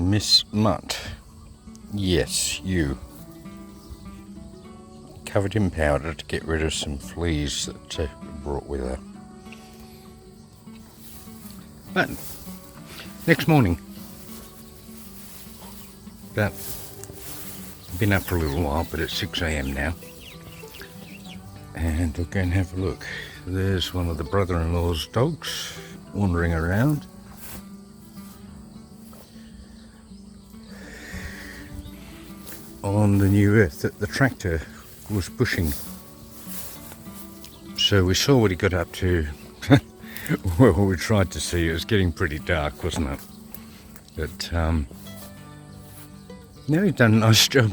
Miss Mutt. Yes, you. Covered in powder to get rid of some fleas that brought with her. But next morning, but been up for a little while, but it's 6 a.m. now, and we'll go and have a look. There's one of the brother-in-law's dogs wandering around. On the new earth that the tractor was pushing. So we saw what he got up to. Well, we tried to see. It was getting pretty dark, wasn't it? But no, he's done a nice job.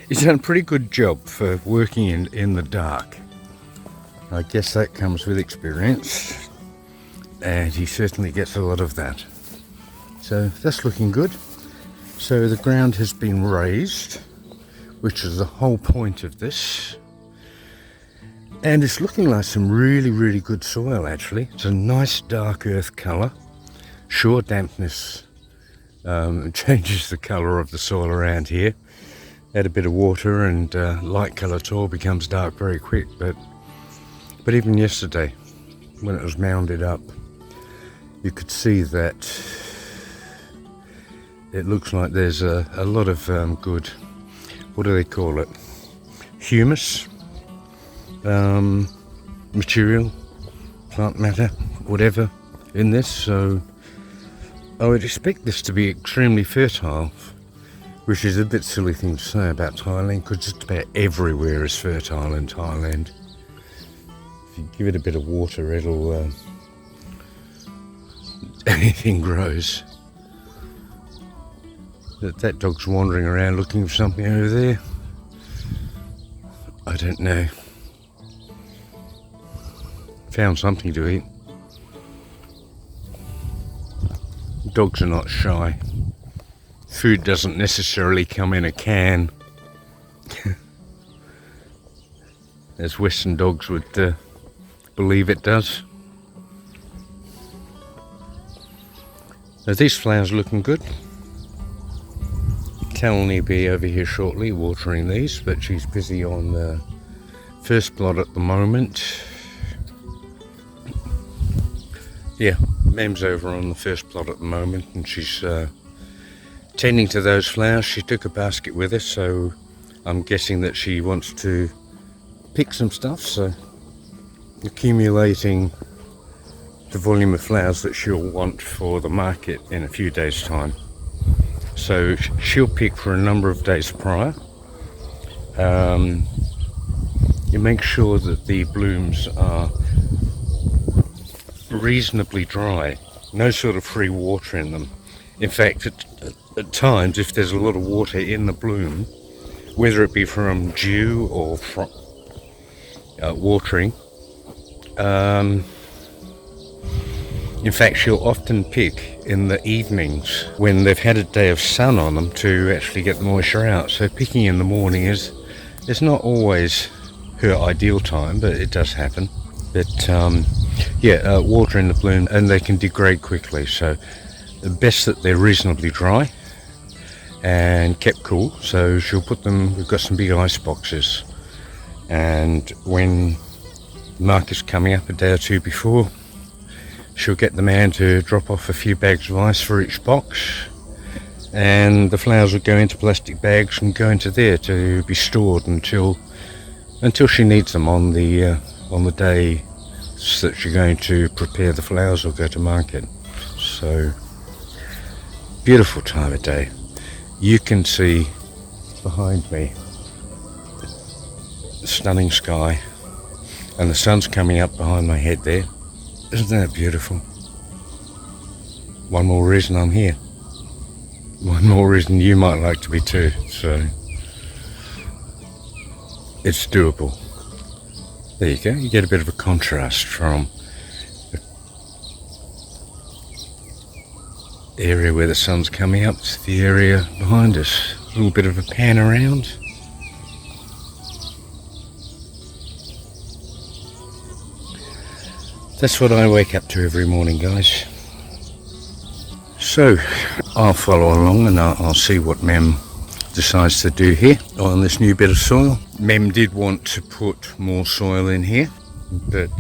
He's done a pretty good job for working in the dark. I guess that comes with experience, and he certainly gets a lot of that. So that's looking good. So the ground has been raised, which is the whole point of this. And it's looking like some really good soil, actually. It's a nice dark earth colour. Sure, dampness changes the colour of the soil around here. Add a bit of water and light coloured soil becomes dark very quick. But even yesterday, when it was mounded up, you could see that it looks like there's a lot of good, what do they call it? Humus, material, plant matter, whatever in this. So I would expect this to be extremely fertile, which is a bit silly thing to say about Thailand, because just about everywhere is fertile in Thailand. If you give it a bit of water, it'll anything grows. That dog's wandering around looking for something over there. I don't know. Found something to eat. Dogs are not shy. Food doesn't necessarily come in a can, as Western dogs would believe it does. Now these flowers are looking good. Thalinee will be over here shortly watering these, but she's busy on the first plot at the moment. Yeah, Mem's over on the first plot at the moment, and she's tending to those flowers. She took a basket with her, so I'm guessing that she wants to pick some stuff, so accumulating the volume of flowers that she'll want for the market in a few days' time. So she'll pick for a number of days prior. You make sure that the blooms are reasonably dry, no sort of free water in them. In fact, at times, if there's a lot of water in the bloom, whether it be from dew or from watering, in fact, she'll often pick in the evenings when they've had a day of sun on them to actually get the moisture out. So picking in the morning is not always her ideal time, but it does happen. But yeah, water in the bloom, and they can degrade quickly. So the best that they're reasonably dry and kept cool. So she'll put them, we've got some big ice boxes, and when the market's coming up a day or two before, she'll get the man to drop off a few bags of ice for each box, and the flowers will go into plastic bags and go into there to be stored until she needs them on the day that you're going to prepare the flowers or go to market. So beautiful time of day. You can see behind me the stunning sky, and the sun's coming up behind my head there. Isn't that beautiful? One more reason I'm here. One more reason you might like to be too. So it's doable. There you go. You get a bit of a contrast from the area where the sun's coming up to the area behind us. A little bit of a pan around. That's what I wake up to every morning, guys. So I'll follow along and I'll see what Mem decides to do here on this new bit of soil. Mem did want to put more soil in here, but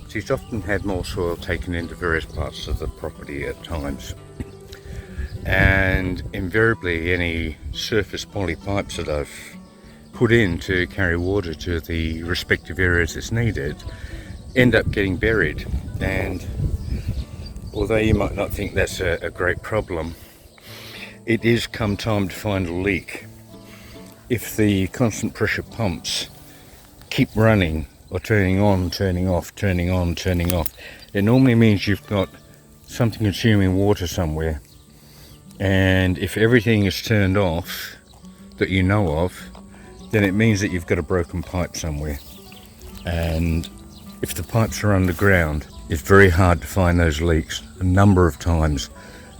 she's often had more soil taken into various parts of the property at times, and invariably any surface poly pipes that I've put in to carry water to the respective areas it's needed end up getting buried. And although you might not think that's a great problem, it is come time to find a leak. If the constant pressure pumps keep running or turning on, turning off, turning on, turning off, it normally means you've got something consuming water somewhere. And if everything is turned off that you know of, then it means that you've got a broken pipe somewhere. And if the pipes are underground, it's very hard to find those leaks. A number of times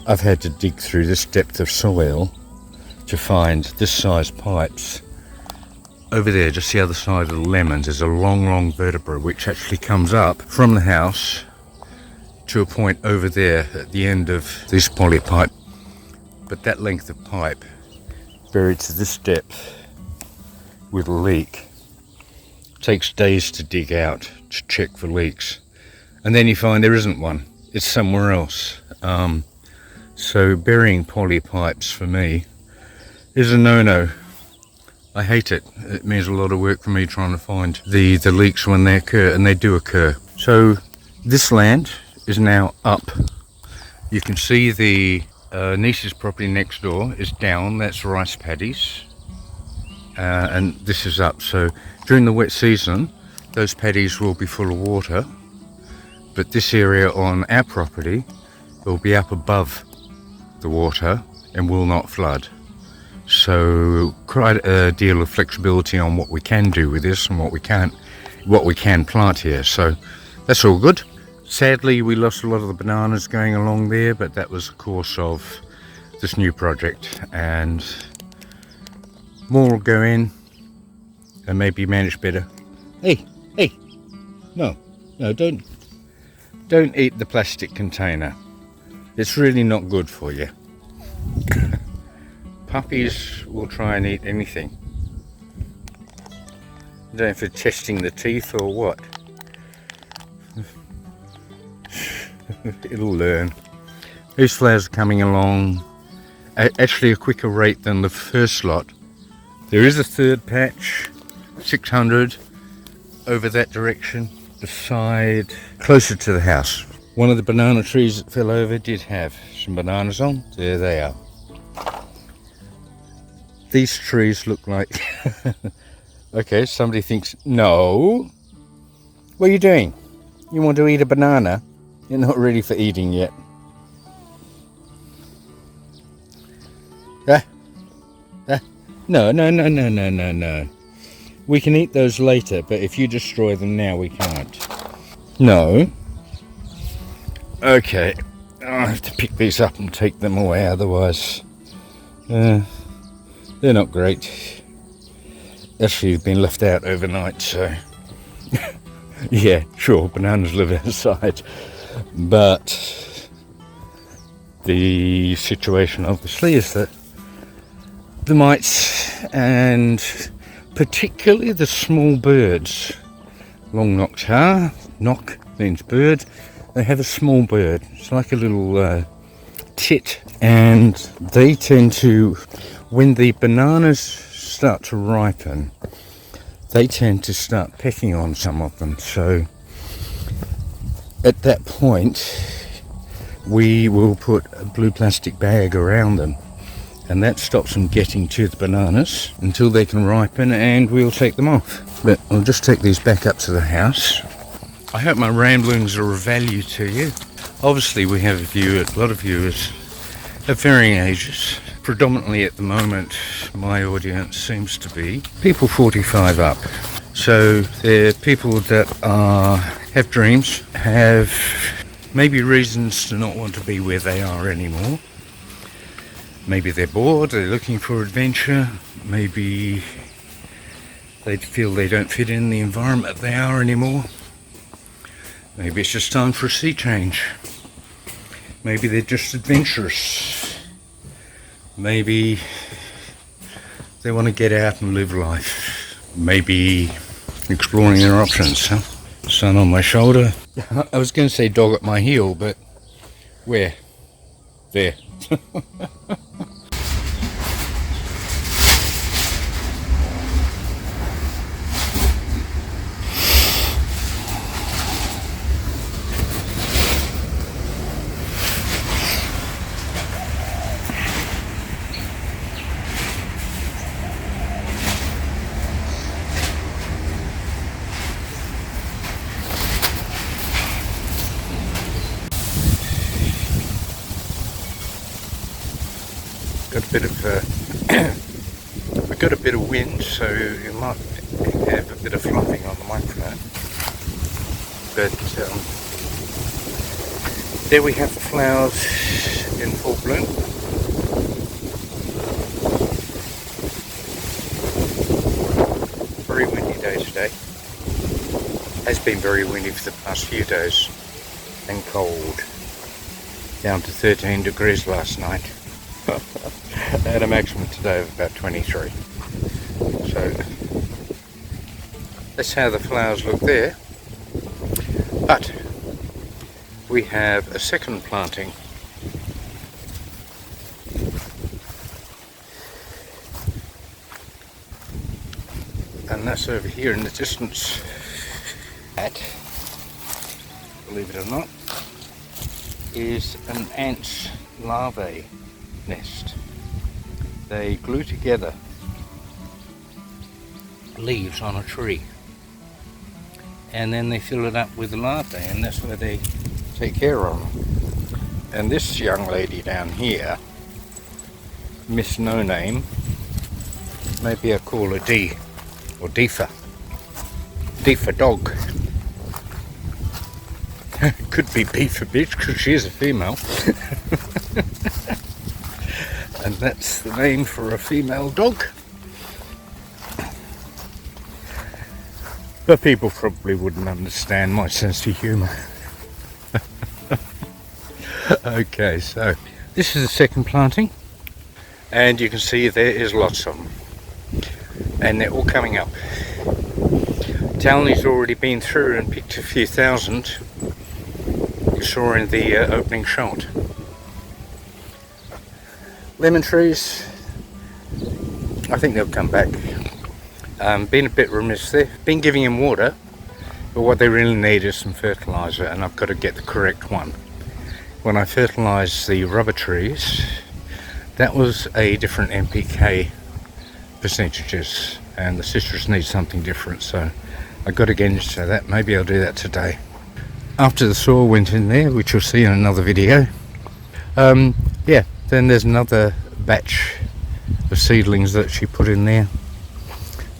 I've had to dig through this depth of soil to find this size pipes. Over there, just the other side of the lemons, there's a long vertebra which actually comes up from the house to a point over there at the end of this poly pipe. But that length of pipe buried to this depth with a leak takes days to dig out to check for leaks, and then you find there isn't one, it's somewhere else. So burying poly pipes for me is a no-no. I hate it. It means a lot of work for me trying to find the leaks when they occur, and they do occur. So this land is now up. You can see the niece's property next door is down, that's rice paddies, and this is up. So during the wet season those paddies will be full of water, but this area on our property will be up above the water and will not flood. So quite a deal of flexibility on what we can do with this and what we can plant here. So that's all good. Sadly, we lost a lot of the bananas going along there, but that was the course of this new project, and more will go in and maybe manage better. Hey, no, don't eat the plastic container. It's really not good for you. Puppies will try and eat anything. I don't know if they're testing the teeth or what. It'll learn. These flowers are coming along at actually a quicker rate than the first lot. There is a third patch, 600, over that direction, beside, closer to the house. One of the banana trees that fell over did have some bananas on. There they are. These trees look like... Okay, somebody thinks, no. What are you doing? You want to eat a banana? You're not ready for eating yet. No. We can eat those later, but if you destroy them now, we can't. No. Okay, I have to pick these up and take them away, otherwise they're not great. Actually, they've been left out overnight, so yeah, sure, bananas live outside, but the situation obviously is that the mites, and particularly the small birds, long noctar, knock means bird, they have a small bird, it's like a little tit, and they tend to, when the bananas start to ripen, they tend to start pecking on some of them. So at that point we will put a blue plastic bag around them, and that stops them getting to the bananas until they can ripen, and we'll take them off. But I'll just take these back up to the house. I hope my ramblings are of value to you. Obviously we have a lot of viewers of varying ages. Predominantly at the moment my audience seems to be people 45 up. So they're people that have dreams, have maybe reasons to not want to be where they are anymore. Maybe they're bored, they're looking for adventure, maybe they feel they don't fit in the environment they are anymore. Maybe it's just time for a sea change. Maybe they're just adventurous. Maybe they want to get out and live life. Maybe exploring their options, huh? Sun on my shoulder. I was going to say dog at my heel, but where? There. We've got a bit of wind, so you might have a bit of fluffing on the microphone. But there we have the flowers in full bloom. Very windy day today. Has been very windy for the past few days, and cold. Down to 13 degrees last night. At a maximum today of about 23. So that's how the flowers look there. But we have a second planting. And that's over here in the distance. That, believe it or not, is an ant's larvae nest. They glue together leaves on a tree and then they fill it up with larvae, and that's where they take care of them. And this young lady down here, Miss No Name, maybe I call her D or Deefa. Deefa dog. Could be B for bitch because she is a female. And that's the name for a female dog. But people probably wouldn't understand my sense of humour. Okay, so this is the second planting. And you can see there is lots of them. And they're all coming up. Thalinee's already been through and picked a few thousand. You saw in the opening shot. Lemon trees, I think they'll come back. Been a bit remiss there. Been giving them water, but what they really need is some fertiliser, and I've got to get the correct one. When I fertilised the rubber trees, that was a different NPK percentages, and the citrus needs something different, so I've got to get into that. Maybe I'll do that today. After the soil went in there, which you'll see in another video, yeah, then there's another batch of seedlings that she put in there.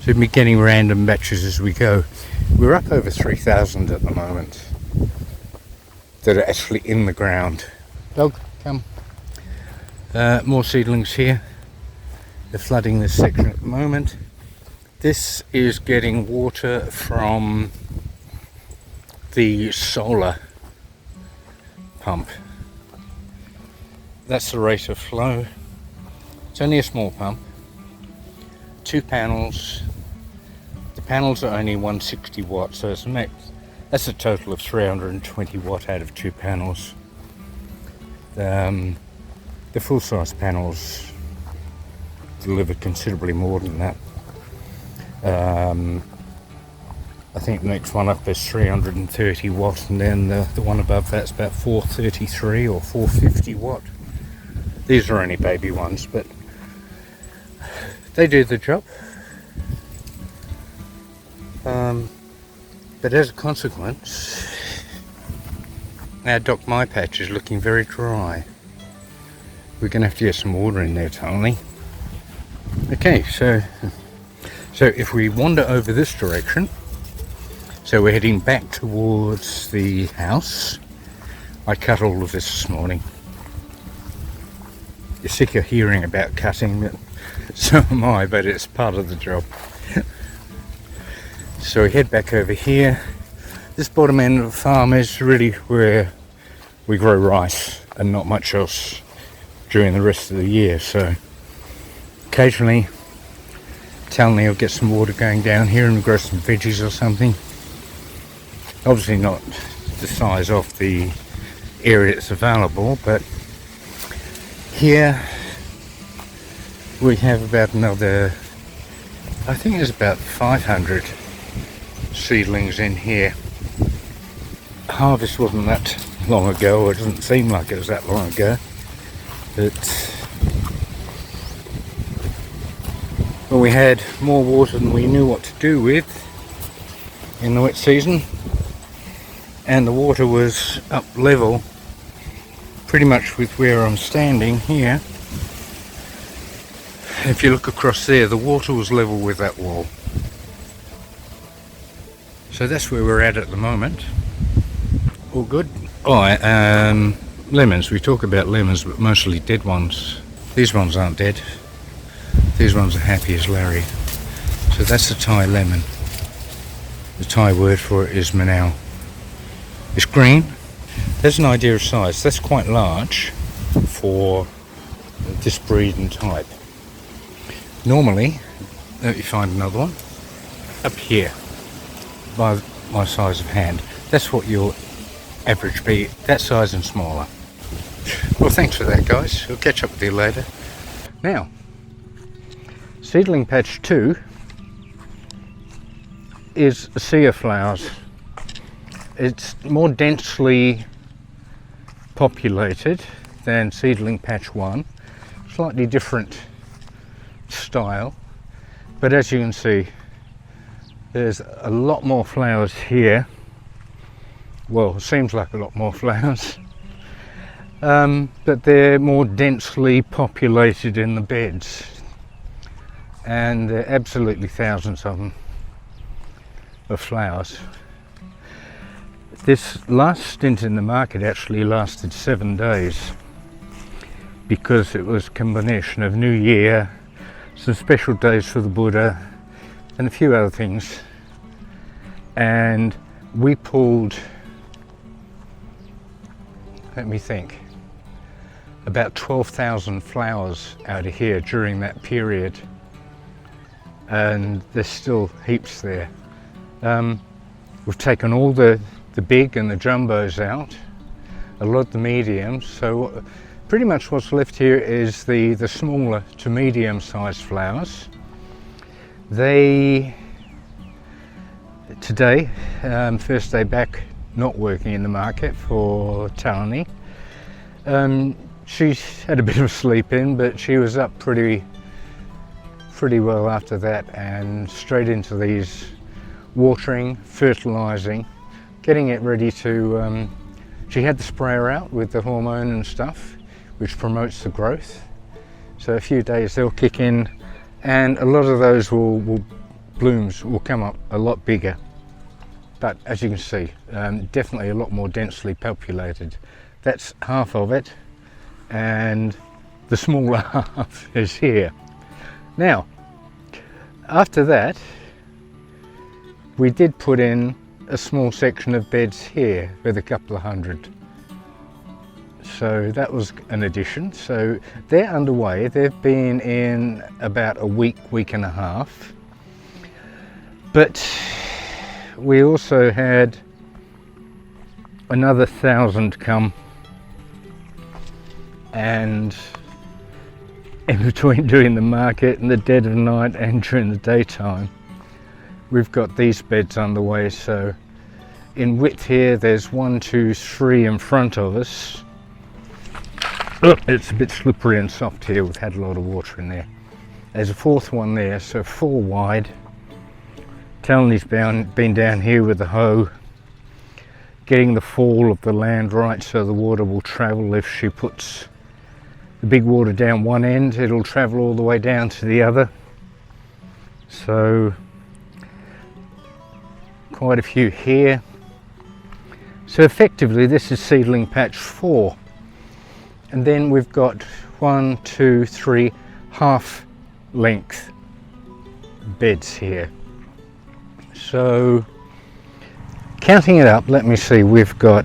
So we'll be getting random batches as we go. We're up over 3,000 at the moment that are actually in the ground. Dog, come. More seedlings here. They're flooding this section at the moment. This is getting water from the solar pump. That's the rate of flow. It's only a small pump. 2 panels. The panels are only 160 watts, so it's max. That's a total of 320 watt out of 2 panels. The full-size panels deliver considerably more than that. I think the next one up is 330 watt, and then the one above that's about 433 or 450 watt. These are only baby ones, but they do the job. But as a consequence, our Dock My patch is looking very dry. We're going to have to get some water in there, Thalinee. Okay, so if we wander over this direction, so we're heading back towards the house. I cut all of this morning. You're sick of hearing about cutting, but so am I, but it's part of the job. So we head back over here, This bottom end of the farm is really where we grow rice and not much else during the rest of the year. So occasionally Thalinee will get some water going down here and grow some veggies or something. Obviously not the size of the area that's available, but here we have about another, I think there's about 500 seedlings in here. Harvest wasn't that long ago, or it doesn't seem like it was that long ago, but well, we had more water than we knew what to do with in the wet season, and the water was up level pretty much with where I'm standing here. If you look across there, the water was level with that wall. So that's where we're at the moment. All good. Oh, lemons. We talk about lemons, but mostly dead ones. These ones aren't dead. These ones are happy as Larry. So that's the Thai lemon. The Thai word for it is Manao. It's green. There's an idea of size. That's quite large for this breed and type. Normally, let me find another one up here by my size of hand. That's what your average be, that size and smaller. Well, thanks for that, guys. We'll catch up with you later. Now, Seedling Patch 2 is a sea of flowers. It's more densely populated than Seedling Patch 1. Slightly different style, but as you can see, there's a lot more flowers here. Well, it seems like a lot more flowers, but they're more densely populated in the beds, and there are absolutely thousands of them, of flowers. This last stint in the market actually lasted 7 days because it was a combination of New Year, some special days for the Buddha, and a few other things, and we pulled, let me think, about 12,000 flowers out of here during that period, and there's still heaps there. We've taken all the big and the jumbos out, a lot of the mediums, so pretty much what's left here is the smaller to medium sized flowers. They, today, first day back not working in the market for Thalinee. She had a bit of a sleep in, but she was up pretty well after that, and straight into these watering, fertilizing, getting it ready to, she had the sprayer out with the hormone and stuff, which promotes the growth. So a few days they'll kick in, and a lot of those blooms will come up a lot bigger. But as you can see, definitely a lot more densely populated. That's half of it, and the smaller half is here. Now, after that, we did put in a small section of beds here with a couple of hundred. So that was an addition. So they're underway. They've been in about a week and a half. But we also had another 1,000 come, and in between doing the market in the dead of night and during the daytime, we've got these beds underway. So in width here, there's 1, 2, 3 in front of us. Oh, it's a bit slippery and soft here. We've had a lot of water in there. There's a 4th one there, so 4 wide. Thalinee's been down here with the hoe, getting the fall of the land right so the water will travel. If she puts the big water down one end, it'll travel all the way down to the other. So quite a few here. So effectively this is Seedling Patch 4. And then we've got 1, 2, 3 half length beds here. So Counting it up, let me see, we've got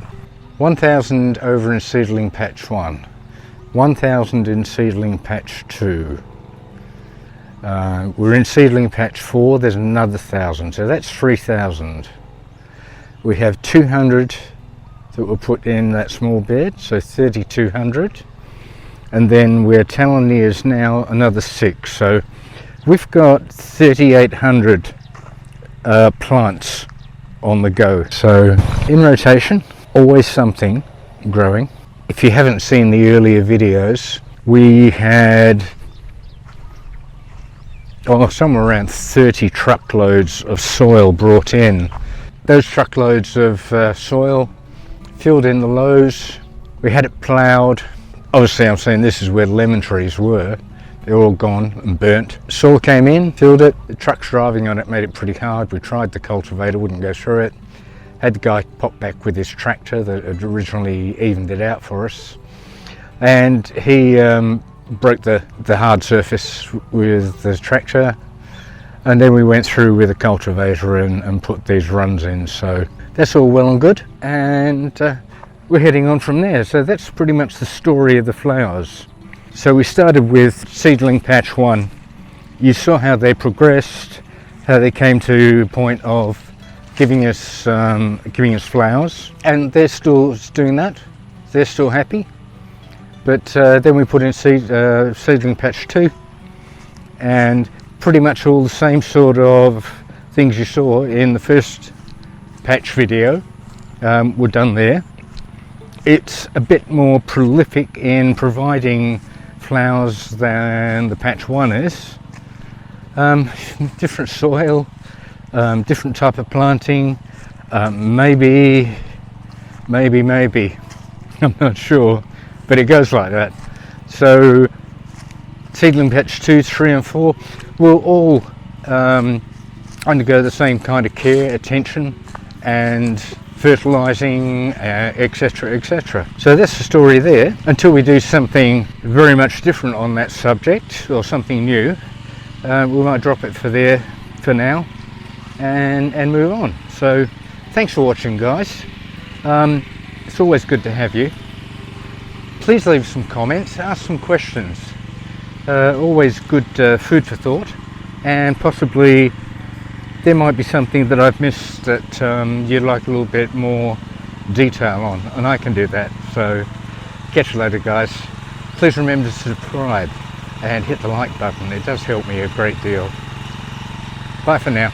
1,000 over in Seedling Patch 1, 1,000 in Seedling Patch 2. We're in Seedling Patch 4, there's another 1,000, so that's 3,000. We have 200 that were put in that small bed, so 3,200. And then where Thalinee is now, another 6. So we've got 3,800 plants on the go. So in rotation, always something growing. If you haven't seen the earlier videos, we had somewhere around 30 truckloads of soil brought in. Those truckloads of soil filled in the lows. We had it ploughed. Obviously I'm saying this is where the lemon trees were. They're all gone and burnt. Soil came in, filled it. The trucks driving on it made it pretty hard. We tried the cultivator, wouldn't go through it. Had the guy pop back with his tractor that had originally evened it out for us. And he broke the hard surface with the tractor, and then we went through with a cultivator and put these runs in. So that's all well and good, and we're heading on from there. So that's pretty much the story of the flowers. So we started with Seedling Patch 1. You saw how they progressed, how they came to a point of giving us flowers, and they're still doing that. They're still happy. But then we put in Seedling Patch 2, and pretty much all the same sort of things you saw in the first patch video were done there. It's a bit more prolific in providing flowers than the Patch 1 is. Different soil, different type of planting, maybe, I'm not sure. But it goes like that. So Seedling Patch 2, 3 and 4 will all undergo the same kind of care, attention and fertilising, etc, etc. So that's the story there. Until we do something very much different on that subject, or something new, we might drop it for now and move on. So thanks for watching, guys. It's always good to have you. Please leave some comments, ask some questions. Always good food for thought, and possibly there might be something that I've missed that you'd like a little bit more detail on, and I can do that. So catch you later, guys. Please remember to subscribe and hit the like button. It does help me a great deal. Bye for now.